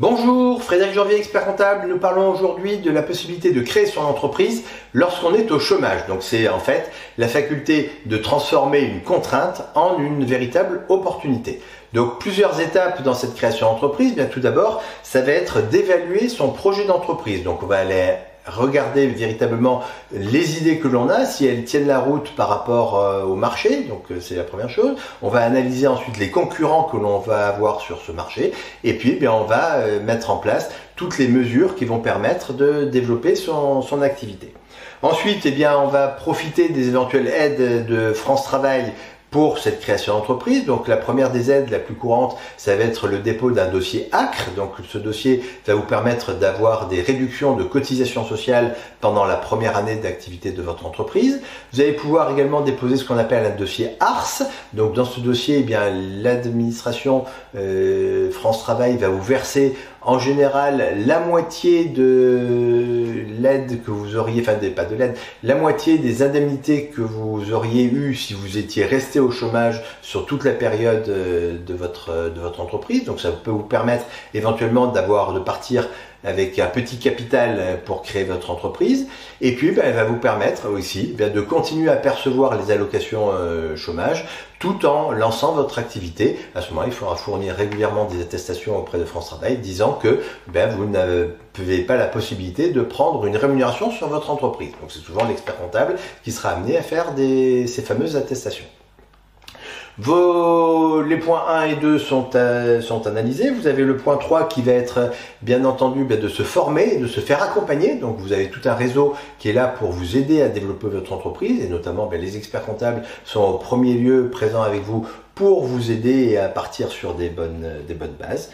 Bonjour, Frédéric Janvier, expert comptable. Nous parlons aujourd'hui de la possibilité de créer son entreprise lorsqu'on est au chômage. Donc c'est en fait la faculté de transformer une contrainte en une véritable opportunité. Donc plusieurs étapes dans cette création d'entreprise. Bien tout d'abord, ça va être d'évaluer son projet d'entreprise. Donc on va aller regarder véritablement les idées que l'on a, si elles tiennent la route par rapport au marché, donc c'est la première chose. On va analyser ensuite les concurrents que l'on va avoir sur ce marché, et puis on va mettre en place toutes les mesures qui vont permettre de développer son activité. Ensuite, on va profiter des éventuelles aides de France Travail pour cette création d'entreprise. Donc la première des aides, la plus courante, ça va être le dépôt d'un dossier ACRE. Donc ce dossier va vous permettre d'avoir des réductions de cotisations sociales pendant la première année d'activité de votre entreprise. Vous allez pouvoir également déposer ce qu'on appelle un dossier ARS. Donc dans ce dossier, l'administration France Travail va vous verser en général la moitié de l'aide que vous auriez, la moitié des indemnités que vous auriez eues si vous étiez resté au chômage sur toute la période de votre entreprise. Donc ça peut vous permettre éventuellement de partir avec un petit capital pour créer votre entreprise. Et puis, elle va vous permettre aussi de continuer à percevoir les allocations chômage tout en lançant votre activité. À ce moment-là, il faudra fournir régulièrement des attestations auprès de France Travail disant que vous n'avez pas la possibilité de prendre une rémunération sur votre entreprise. Donc, c'est souvent l'expert comptable qui sera amené à faire ces fameuses attestations. Les points 1 et 2 sont analysés. Vous avez le point 3 qui va être bien entendu de se former, de se faire accompagner. Donc vous avez tout un réseau qui est là pour vous aider à développer votre entreprise et notamment les experts comptables sont au premier lieu présents avec vous pour vous aider à partir sur des bonnes bases.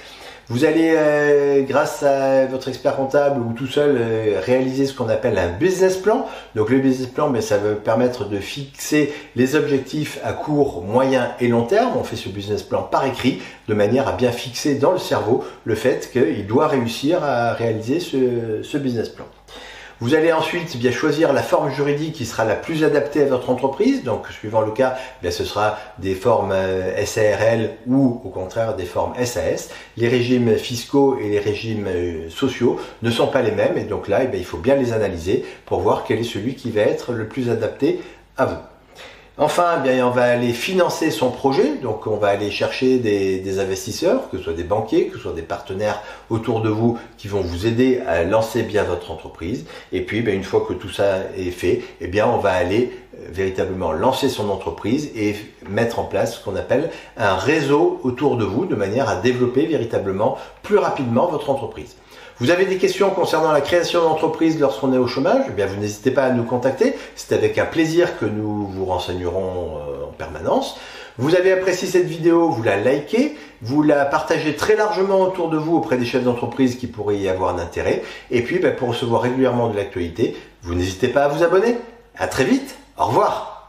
Vous allez, grâce à votre expert comptable ou tout seul, réaliser ce qu'on appelle un business plan. Donc le business plan, ça va permettre de fixer les objectifs à court, moyen et long terme. On fait ce business plan par écrit, de manière à bien fixer dans le cerveau le fait qu'il doit réussir à réaliser ce business plan. Vous allez ensuite choisir la forme juridique qui sera la plus adaptée à votre entreprise. Donc, suivant le cas, ce sera des formes SARL ou au contraire des formes SAS. Les régimes fiscaux et les régimes sociaux ne sont pas les mêmes et donc là, il faut bien les analyser pour voir quel est celui qui va être le plus adapté à vous. Enfin, on va aller financer son projet, donc on va aller chercher des investisseurs, que ce soit des banquiers, que ce soit des partenaires autour de vous qui vont vous aider à lancer bien votre entreprise. Et puis, une fois que tout ça est fait, on va aller véritablement lancer son entreprise et mettre en place ce qu'on appelle un réseau autour de vous, de manière à développer véritablement plus rapidement votre entreprise. Vous avez des questions concernant la création d'entreprise lorsqu'on est au chômage, vous n'hésitez pas à nous contacter. C'est avec un plaisir que nous vous renseignerons en permanence. Vous avez apprécié cette vidéo, vous la likez, vous la partagez très largement autour de vous auprès des chefs d'entreprise qui pourraient y avoir un intérêt. Et puis, pour recevoir régulièrement de l'actualité, vous n'hésitez pas à vous abonner. À très vite, au revoir.